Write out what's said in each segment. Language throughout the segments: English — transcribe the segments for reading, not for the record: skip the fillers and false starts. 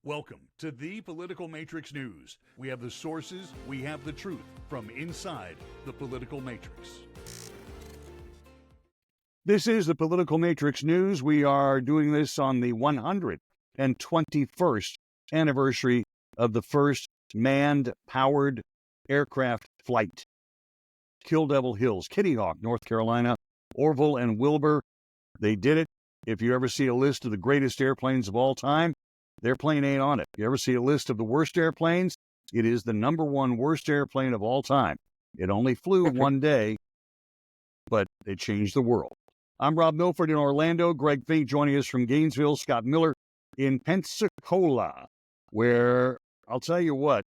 Welcome to the Political Matrix News. We have the sources, we have the truth from inside the political matrix. This is the Political Matrix News. We are doing this on the 121st anniversary of the first manned-powered aircraft flight. Kill Devil Hills, Kitty Hawk, North Carolina, Orville and Wilbur. They did it. If you ever see a list of the greatest airplanes of all time, their plane ain't on it. If you ever see a list of the worst airplanes, it is the number one worst airplane of all time. It only flew one day, but it changed the world. I'm Rob Milford in Orlando. Greg Fink joining us from Gainesville. Scott Miller in Pensacola, where I'll tell you what,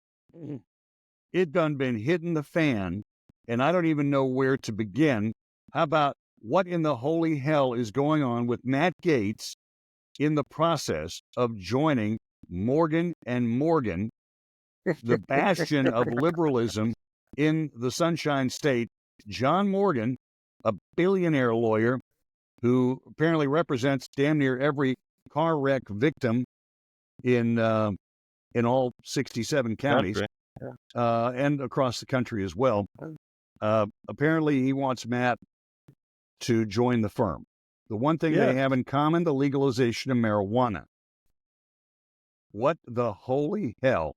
it done been hitting the fan, and I don't even know where to begin. How about what in the holy hell is going on with Matt Gaetz in the process of joining Morgan and Morgan, the bastion of liberalism in the Sunshine State? John Morgan, a billionaire lawyer who apparently represents damn near every car wreck victim in all 67 counties, and across the country as well. Apparently he wants Matt to join the firm. The one thing they have in common, the legalization of marijuana. What the holy hell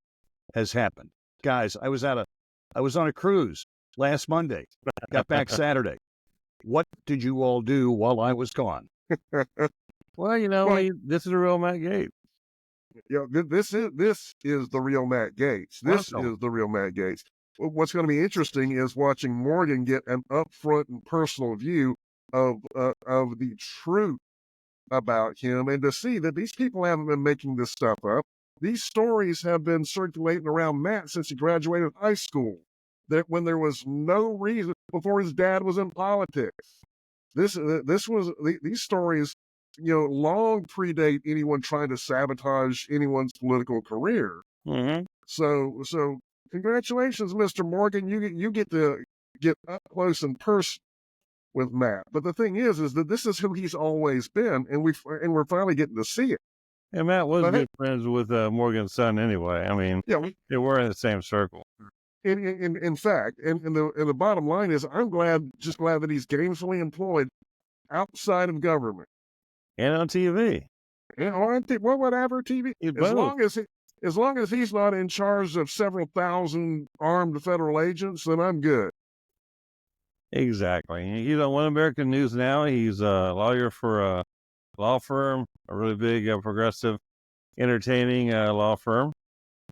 has happened? Guys, I was on a cruise last Monday, got back Saturday. What did you all do while I was gone? Well, this is the real Matt Gaetz. Yeah, this is the real Matt Gaetz. This is the real Matt Gaetz. What's going to be interesting is watching Morgan get an upfront and personal view of the truth about him, and to see that these people haven't been making this stuff up. These stories have been circulating around Matt since he graduated high school. That when there was no reason, before his dad was in politics. These stories, long predate anyone trying to sabotage anyone's political career. Mm-hmm. So congratulations, Mr. Morgan. You get to get up close and personal with Matt. But the thing is that this is who he's always been, and we're finally getting to see it. And Matt was good friends with Morgan's son anyway. I mean, they were in the same circle. In fact, and the bottom line is, I'm glad that he's gainfully employed outside of government and on TV. Whatever TV. As long as he's not in charge of several thousand armed federal agents, then I'm good. Exactly. He's on One American News now. He's a lawyer for a law firm, a really big, progressive, entertaining law firm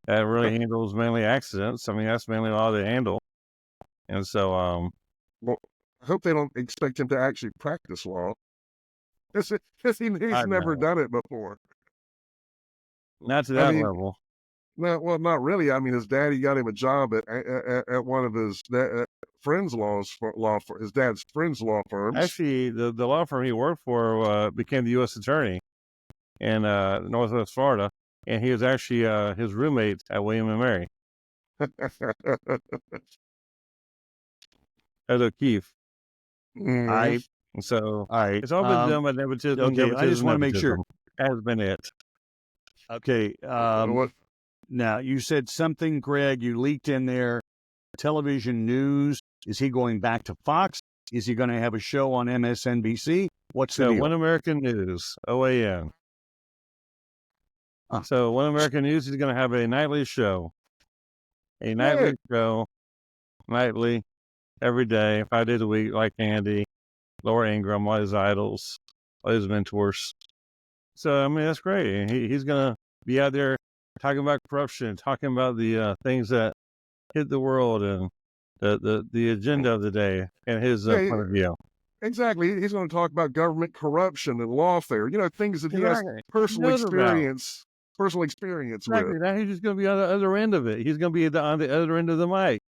that really handles mainly accidents. I mean, that's mainly all they handle. And so, well, I hope they don't expect him to actually practice law. He's never done it before. Not to that level. No, well, not really. I mean, his daddy got him a job at one of his friend's his dad's friend's law firms. Actually, the law firm he worked for became the U.S. attorney in Northwest Florida, and he was actually his roommate at William and Mary. As O'Keefe. Mm-hmm. So all right. It's all been done by nepotism. Okay, I just want to make sure. Has been it. Okay. Now, you said something, Greg, you leaked in there, television news. Is he going back to Fox? Is he going to have a show on MSNBC? What's the deal? One American News, OAN. So One American News is going to have a nightly show. Nightly, every day, 5 days a week, like Andy, Laura Ingraham, all his idols, all his mentors. So, I mean, that's great. He's going to be out there talking about corruption, talking about the things that hit the world and the agenda of the day and his point of view. Exactly. He's going to talk about government corruption and lawfare, things that he has personal experience with. Now he's just going to be on the other end of it. He's going to be on the other end of the mic.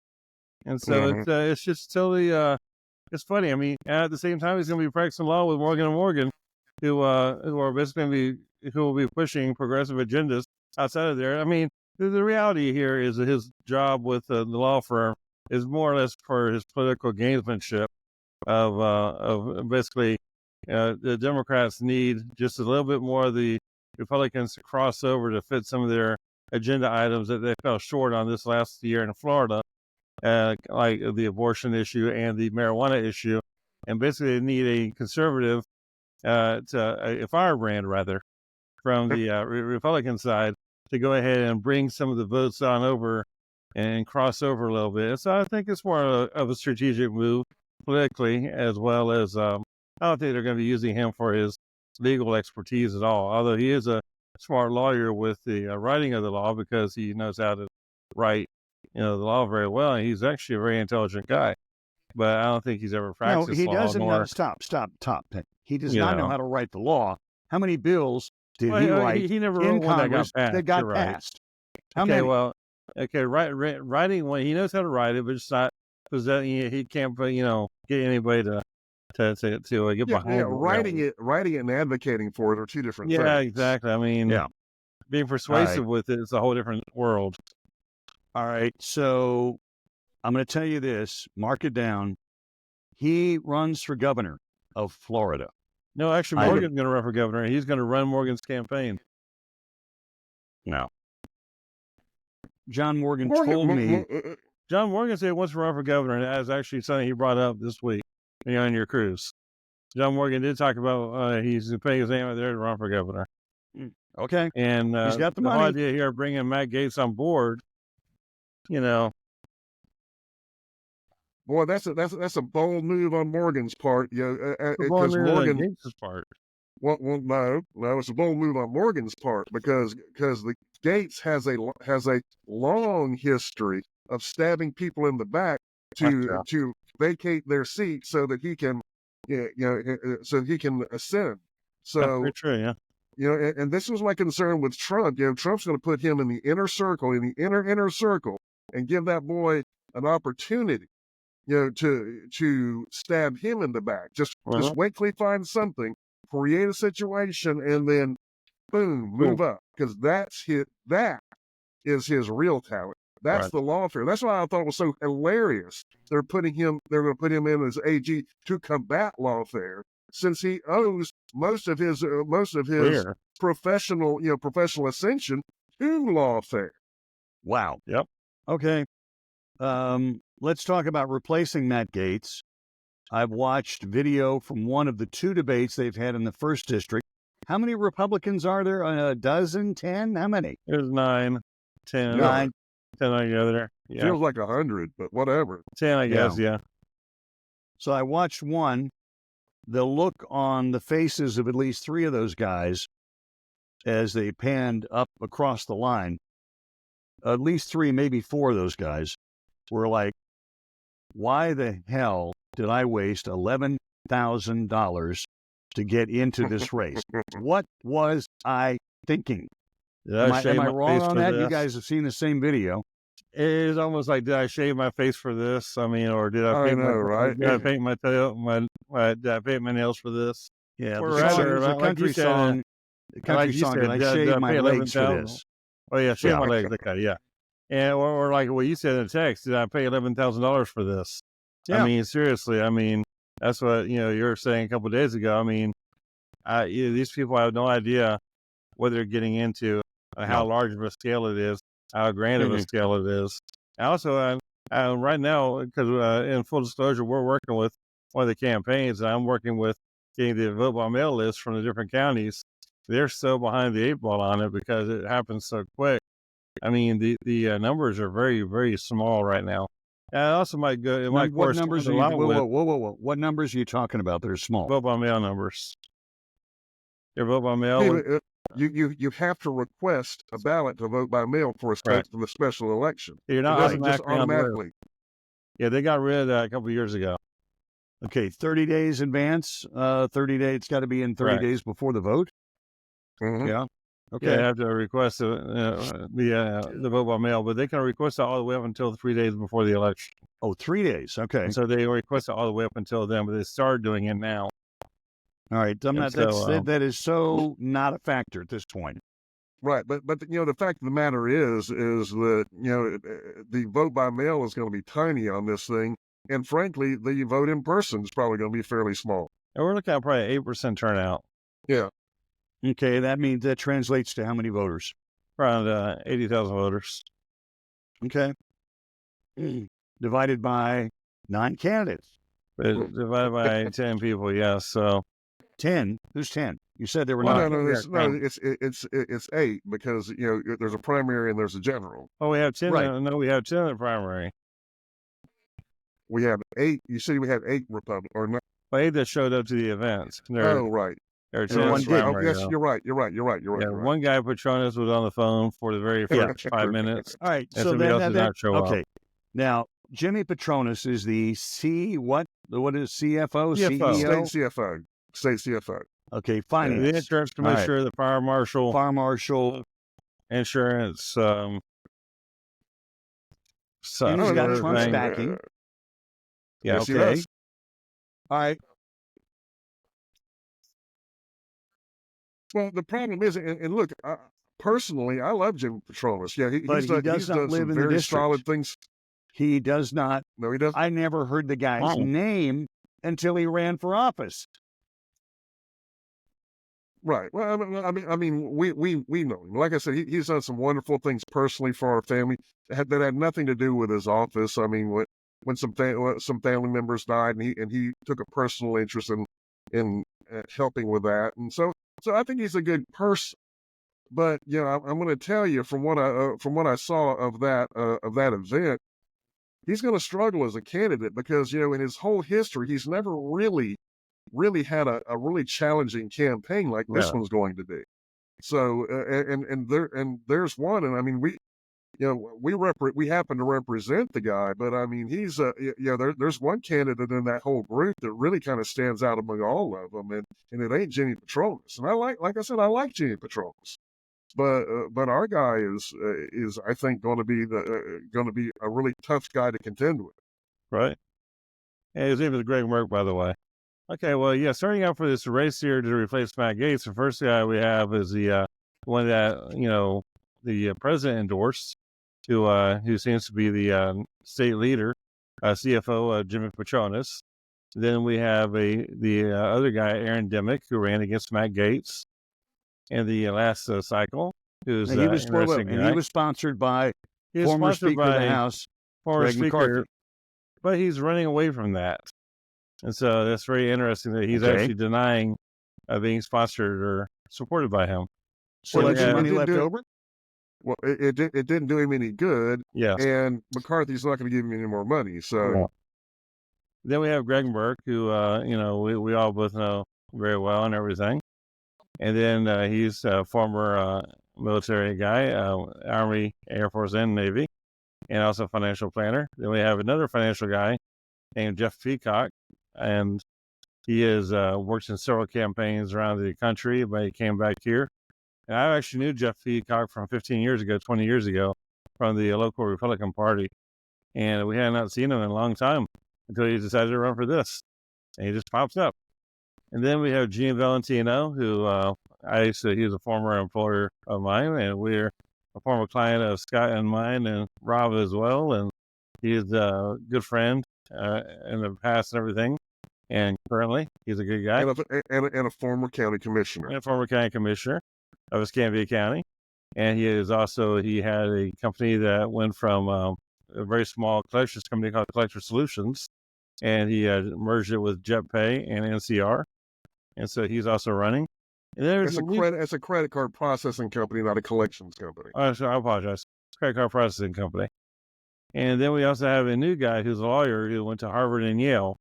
And so it's just totally, it's funny. I mean, at the same time, he's going to be practicing law with Morgan and Morgan, who are basically who will be pushing progressive agendas outside of there. I mean, the reality here is that his job with the law firm is more or less for his political gamesmanship of basically the Democrats need just a little bit more of the Republicans to cross over to fit some of their agenda items that they fell short on this last year in Florida, like the abortion issue and the marijuana issue. And basically, they need a conservative, a firebrand rather, from the Republican side to go ahead and bring some of the votes on over and cross over a little bit. And so I think it's more of a strategic move politically, as well as I don't think they're going to be using him for his legal expertise at all, although he is a smart lawyer with the writing of the law because he knows how to write the law very well, and he's actually a very intelligent guy. But I don't think he's ever practiced No, he law. doesn't know. Stop. He does not know how to write the law. How many bills did he write he never in wrote one Congress that got passed? How okay, many? well, writing one, he knows how to write it, but just not presenting. He can't, get anybody to get behind. Yeah, writing it and advocating for it are two different things. Yeah, exactly. I mean, being persuasive with it is a whole different world. All right, so I'm going to tell you this. Mark it down. He runs for governor of Florida. No, actually, Morgan's going to run for governor. He's going to run Morgan's campaign. No. John Morgan told me. John Morgan said he wants to run for governor, and that is actually something he brought up this week on your cruise. John Morgan did talk about he's putting his name out there to run for governor. Okay. And he's got the whole money. idea here of bringing Matt Gaetz on board, Boy, that's a bold move on Morgan's part. Because Morgan Gaetz's part. Well, no, it's a bold move on Morgan's part because the Gaetz has a long history of stabbing people in the back to vacate their seat so that he can, so he can ascend. So that's true, yeah. And this was my concern with Trump. Trump's going to put him in the inner circle, in the inner circle, and give that boy an opportunity, to stab him in the back. Just wait till he finds something, create a situation, and then boom, move up. Because that is his real talent. That's the lawfare. That's why I thought it was so hilarious. They're going to put him in as AG to combat lawfare, since he owes most of his professional ascension to lawfare. Wow. Yep. Okay. Let's talk about replacing Matt Gaetz. I've watched video from one of the two debates they've had in the first district. How many Republicans are there? A dozen? 10? How many? There's 9, 10. 9. 10 altogether. Yeah. Feels like 100, but whatever. 10, I guess, yeah. So I watched one. The look on the faces of at least 3 of those guys as they panned up across the line, at least 3, maybe 4 of those guys were like, why the hell did I waste $11,000 to get into this race? What was I thinking? Am I wrong on that? You guys have seen the same video. It is almost like, did I shave my face for this? I mean, or did I paint did I paint my did I paint my nails for this? Yeah, or the country song. The country song. Did I shave my legs for this? Oh yeah, shave my legs. Okay, yeah. And or like what you said in the text, did I pay $11,000 for this? Yeah. I mean, seriously. I mean, that's what you were saying a couple of days ago. I mean, these people have no idea what they're getting into, how large of a scale it is, how grand of a scale it is. Also, right now, because in full disclosure, we're working with one of the campaigns, and I'm working with getting the vote by mail list from the different counties. They're so behind the 8 ball on it because it happens so quick. I mean, the numbers are very, very small right now. And it also might go. It might what numbers are you? Whoa! What numbers are you talking about that are small? Vote by mail numbers. Your vote by mail. You have to request a ballot to vote by mail for the special election. You're not automatically. Yeah, they got rid of that a couple of years ago. Okay, 30 days advance. 30 days. It's got to be in 30 days before the vote. Mm-hmm. Yeah. Okay. Yeah, they have to request the vote by mail, but they can request it all the way up until 3 days before the election. Oh, 3 days. Okay. And so they request it all the way up until then, but they started doing it now. All right. That is so not a factor at this point. Right, but the fact of the matter is that the vote by mail is going to be tiny on this thing, and frankly, the vote in person is probably going to be fairly small. And we're looking at probably 8% turnout. Yeah. Okay, that translates to how many voters? Around 80,000 voters. Okay. Divided by 9 candidates. But divided by 10 people, yes. So 10. Who's 10? You said there were Well, 9. it's 8 because there's a primary and there's a general. Oh, we have 10. Right. No, we have 10 in the primary. We have 8. You said we had 8 Republicans or not? Well, 8 that showed up to the events. Oh, right. There are So 10 one in the did. primary. Yes, you're right. Yeah, one guy, Patronus, was on the phone for the very first 5 minutes. All right. And So somebody else did not show up. okay. Now, Jimmy Patronus is the what is CFO? CEO? State CFO. Okay, Yeah, finance. the insurance commissioner, the fire marshal, insurance, and he's got other Trump's thing. backing. Yeah, Yes, he okay. does. All right. Well, the problem is, and look, personally, I love Jimmy Patronus. Yeah, But he's he done, does he's not done live some in the very district. solid things. He does not. No, he doesn't. I never heard the guy's name until he ran for office. Right. Well, I mean, we know him. Like I said, he's done some wonderful things personally for our family that had nothing to do with his office. I mean, when some family members died, and he took a personal interest in helping with that, and so I think he's a good person. But I'm going to tell you from what I saw of that event, he's going to struggle as a candidate because in his whole history, he's never really had a really challenging campaign like this one's going to be. So and there's one, and I mean we happen to represent the guy, but I mean he's there's one candidate in that whole group that really kind of stands out among all of them, and it ain't Jimmy Patronus. And like I said, I like Jimmy Patronus, but our guy is I think going to be a really tough guy to contend with. Right. And his name is Greg Merck, by the way. Okay, well, yeah, starting out for this race here to replace Matt Gaetz, the first guy we have is the one that, the president endorsed, who seems to be the state leader, CFO Jimmy Patronus. Then we have the other guy, Aaron Demick, who ran against Matt Gaetz in the last cycle. Who's And he was sponsored by former Speaker of the House, Greg McCarthy. But he's running away from that. And so that's very interesting that he's actually denying being sponsored or supported by him. So there's money left over? Well, it didn't do him any good. Yes. And McCarthy's not going to give him any more money. So then we have Greg Burke, who we all both know very well and everything. And then he's a former military guy, Army, Air Force, and Navy, and also a financial planner. Then we have another financial guy named Jeff Peacock, and he has worked in several campaigns around the country, but he came back here. And I actually knew Jeff Peacock from 20 years ago, from the local Republican Party. And we had not seen him in a long time until he decided to run for this. And he just pops up. And then we have Gene Valentino, who he's a former employer of mine, and we're a former client of Scott and mine, and Rob as well. And he's a good friend in the past and everything. And currently, he's a good guy. And a former county commissioner. And a former county commissioner of Escambia County. And he had a company that went from a very small collections company called Collector Solutions, and he merged it with JetPay and NCR. And so he's also running. And it's a credit card processing company, not a collections company. Oh, so I apologize. Credit card processing company. And then we also have a new guy who's a lawyer who went to Harvard and Yale.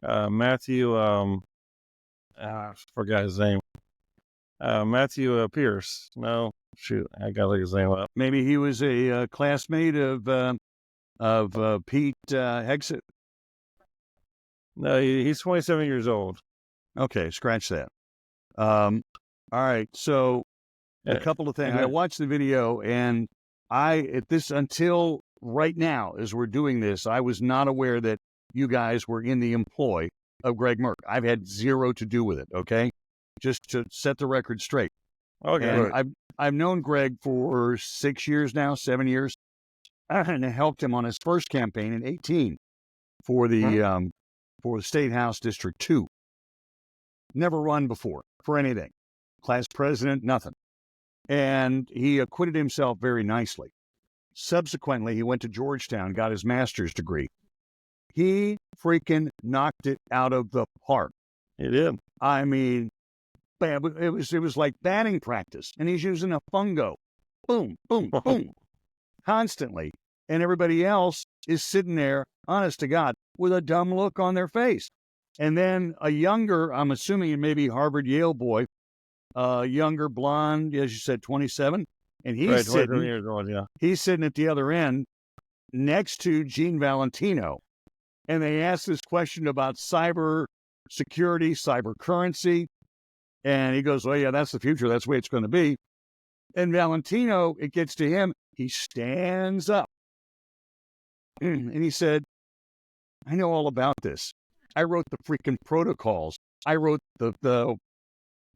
Matthew, I forgot his name. Matthew Pierce. No, shoot, I gotta look his name up. Maybe he was a classmate of Pete Hegseth. No, he's 27 years old. Okay, scratch that. All right, so a couple of things. I watched the video, and until right now, as we're doing this, I was not aware that you guys were in the employ of Greg Merck. I've had zero to do with it, okay? Just to set the record straight. Okay. And I've known Greg for 6 years now, 7 years, and I helped him on his first campaign in 2018 for the State House District 2. Never run before for anything. class president, nothing. And he acquitted himself very nicely. Subsequently, he went to Georgetown, got his master's degree. He freaking knocked it out of the park. He did. I mean, it was like batting practice, and he's using a fungo. Boom, boom, boom, constantly. And everybody else is sitting there, honest to God, with a dumb look on their face. And then a younger, I'm assuming maybe Harvard Yale boy, younger blonde, as you said, 27, and he's sitting, years old, yeah. He's sitting at the other end next to Gene Valentino. And they asked this question about cyber security, cyber currency. And he goes, well, yeah, that's the future. That's the way it's going to be. And Valentino, it gets to him. He stands up and he said, I know all about this. I wrote the freaking protocols. I wrote the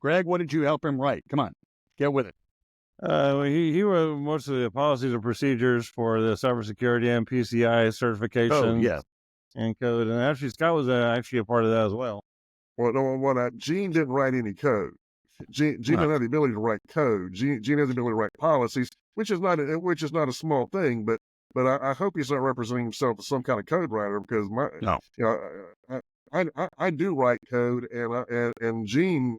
Greg, what did you help him write? Come on, get with it. He wrote most of the policies and procedures for the cybersecurity and PCI certification. Oh, yeah. And code. And actually, Scott was actually a part of that as well. Well, no, Gene didn't write any code. Gene didn't have the ability to write code. Gene has the ability to write policies, which is not a small thing. But I hope he's not representing himself as some kind of code writer, because I do write code, and Gene,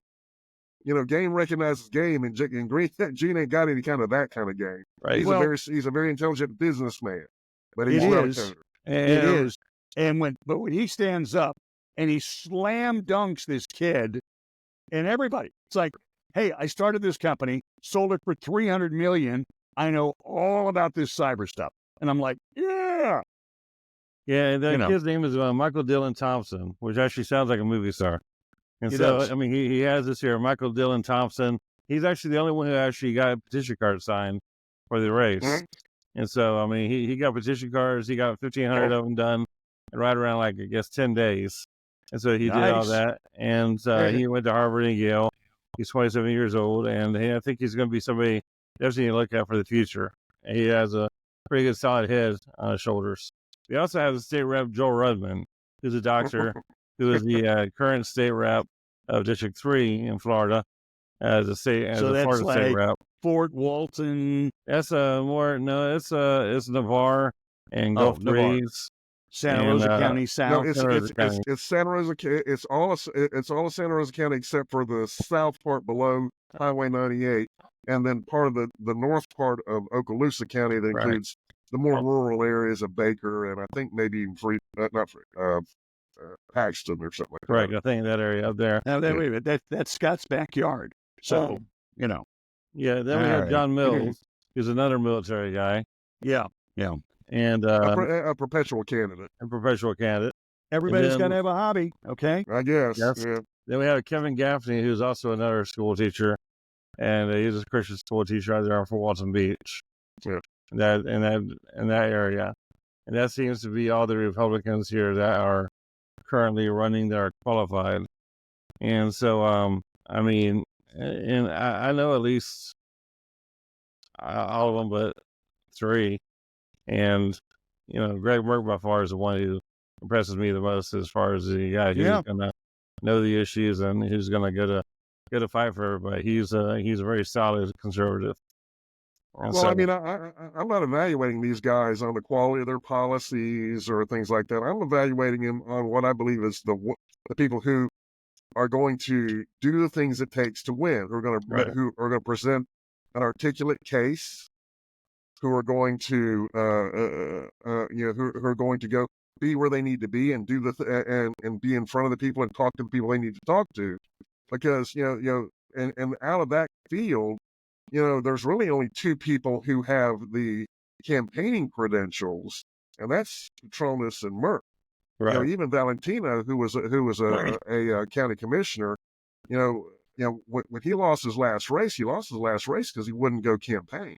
game recognizes game, and Gene ain't got any kind of that kind of game. Right. He's a very intelligent businessman, but he's not a coder. It is. And when he stands up and he slam dunks this kid and everybody, it's like, hey, I started this company, sold it for $300 million. I know all about this cyber stuff. And I'm like, yeah. Yeah, the kid's name is Michael Dillon Thompson, which actually sounds like a movie star. And It so, does. I mean, he has this here, Michael Dillon Thompson. He's actually the only one who actually got a petition card signed for the race. Mm-hmm. And so, I mean, he got petition cards. He got 1,500 of them done in right around, 10 days. And so he did all that. And he went to Harvard and Yale. He's 27 years old. And I think he's going to be somebody definitely to look at for the future. And he has a pretty good solid head on his shoulders. We also have the state rep, Joel Rudman, who's a doctor, who is the current state rep of District 3 in Florida as a Florida state rep. Fort Walton. That's it's Navarre and Gulf Breeze. Santa Rosa County South. No, it's Santa Rosa. It's all of Santa Rosa County except for the south part below Highway 98, and then part of the north part of Okaloosa County that includes the more rural areas of Baker, and I think maybe even Paxton or something like that. Right, I think that area up there. Now, wait a minute, that's Scott's backyard. So, Yeah, then we have John Mills, who's another military guy. Yeah. And a perpetual candidate. Everybody's got to have a hobby, okay? I guess. Yes. Yeah. Then we have Kevin Gaffney, who's also another school teacher, and he's a Christian school teacher out there on Fort Walton Beach. Yeah. In that area, and that seems to be all the Republicans here that are currently running that are qualified. And so, I mean, and I know at least all of them, but 3. And Greg Merck by far is the one who impresses me the most as far as the guy who's going to know the issues and who's going to go to fight for everybody. He's a very solid conservative. And well, I mean, I'm not evaluating these guys on the quality of their policies or things like that. I'm evaluating them on what I believe is the people who are going to do the things it takes to win, who are going to present an articulate case, who are going to who are going to go be where they need to be and do and be in front of the people and talk to the people they need to talk to, because and out of that field, there's really only 2 people who have the campaigning credentials, and that's Petronas and Merck. Right. Even Valentino, who was a county commissioner, when he lost his last race because he wouldn't go campaign.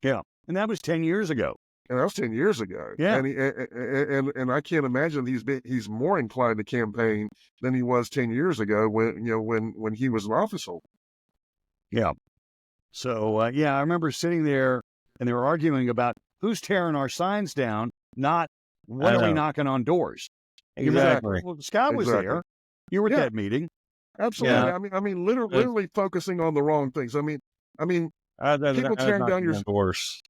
Yeah, and that was 10 years ago. And that was 10 years ago. Yeah, and I can't imagine he's more inclined to campaign than he was 10 years ago when he was an office holder. Yeah. So, I remember sitting there and they were arguing about who's tearing our signs down, not what are we knocking on doors. Exactly. Well, Scott was there. You were at that meeting. Absolutely. Yeah. Literally focusing on the wrong things. People tearing down your worse.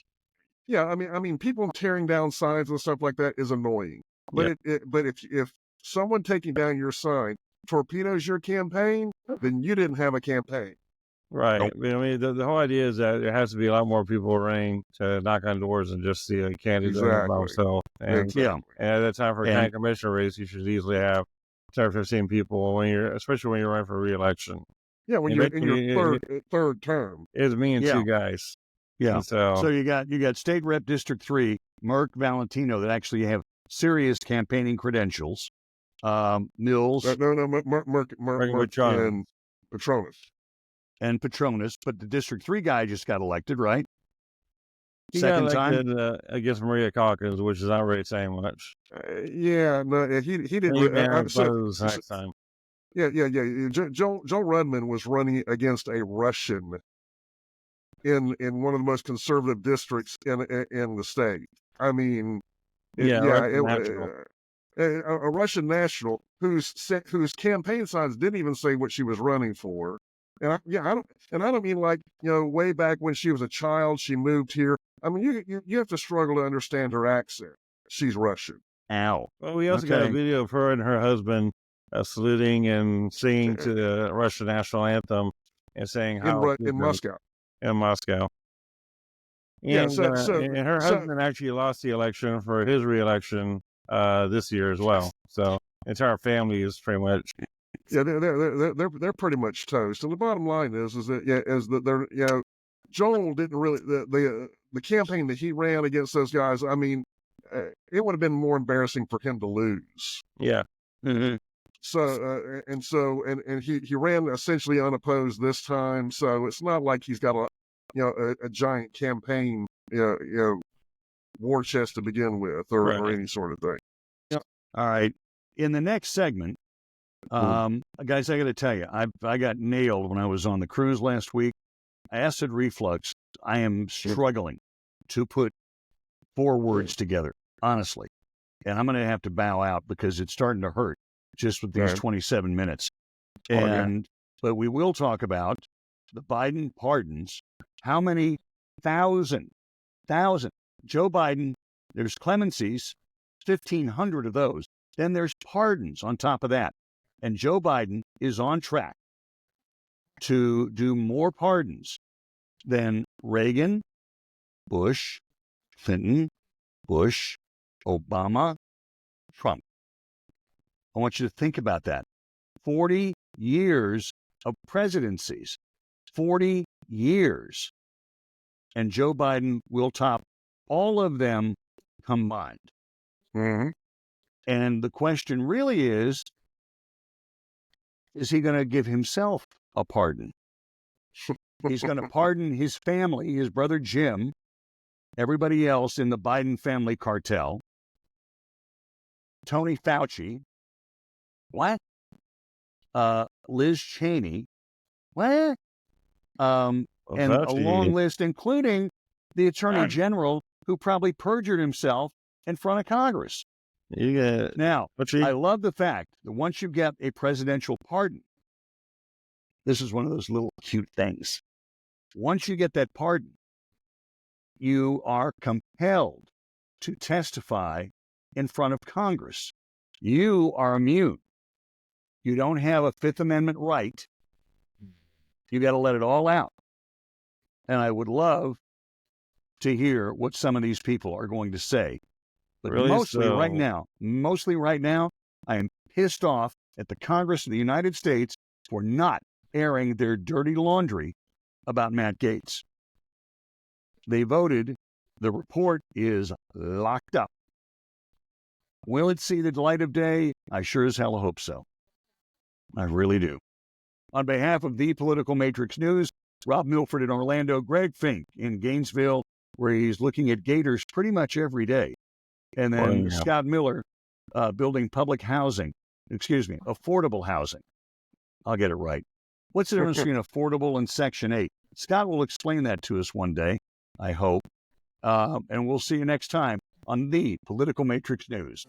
Yeah, people tearing down signs and stuff like that is annoying. But but if someone taking down your sign torpedoes your campaign, then you didn't have a campaign. Right. Nope. The whole idea is that there has to be a lot more people running to knock on doors and just see a candidate doing it by himself. And at the time for a county commissioner race, you should easily have 10 or 15 people especially when you're running for re-election. Yeah, when you're in your third term. It's me and two guys. Yeah. And so you got State Rep District 3, Merck Valentino, that actually have serious campaigning credentials. Mills. Merck and Petronas. And Petronas, but the District 3 guy just got elected, right? He Second got elected, time against Maria Calkins, which is not really saying much. He didn't. Next time. Yeah. Joe Rudman was running against a Russian in one of the most conservative districts in the state. A Russian national whose campaign signs didn't even say what she was running for. And I don't mean like, way back when she was a child, she moved here. You have to struggle to understand her accent. She's Russian. Ow. Well, we also got a video of her and her husband saluting and singing to the Russian national anthem and saying how in Moscow. In Moscow. And, and her husband actually lost the election for his re-election this year as well. So the entire family is pretty much. Yeah, they're pretty much toast. And the bottom line is that they're Joel didn't really the campaign that he ran against those guys. It would have been more embarrassing for him to lose. Yeah. Mm-hmm. So he ran essentially unopposed this time. So it's not like he's got a giant campaign war chest to begin with or any sort of thing. Yep. All right. In the next segment, guys, I got to tell you, I got nailed when I was on the cruise last week. Acid reflux. I am struggling to put 4 words together, honestly. And I'm going to have to bow out because it's starting to hurt just with these 27 minutes. But we will talk about the Biden pardons. How many thousand? Joe Biden, there's clemencies, 1,500 of those. Then there's pardons on top of that. And Joe Biden is on track to do more pardons than Reagan, Bush, Clinton, Bush, Obama, Trump. I want you to think about that. 40 years of presidencies. 40 years. And Joe Biden will top all of them combined. Mm-hmm. And the question really is he going to give himself a pardon? He's going to pardon his family, his brother Jim, everybody else in the Biden family cartel, Tony Fauci, what? Liz Cheney, what? And a long list, including the Attorney General, who probably perjured himself in front of Congress. Now, I love the fact that once you get a presidential pardon, this is one of those little cute things. Once you get that pardon, you are compelled to testify in front of Congress. You are immune. You don't have a Fifth Amendment right. You got to let it all out. And I would love to hear what some of these people are going to say. But mostly right now, I am pissed off at the Congress of the United States for not airing their dirty laundry about Matt Gaetz. They voted. The report is locked up. Will it see the light of day? I sure as hell hope so. I really do. On behalf of the Political Matrix News, Rob Milford in Orlando, Greg Fink in Gainesville, where he's looking at gators pretty much every day. And then Scott Miller, building affordable housing. I'll get it right. What's the difference between affordable and Section 8? Scott will explain that to us one day, I hope. And we'll see you next time on the Political Matrix News.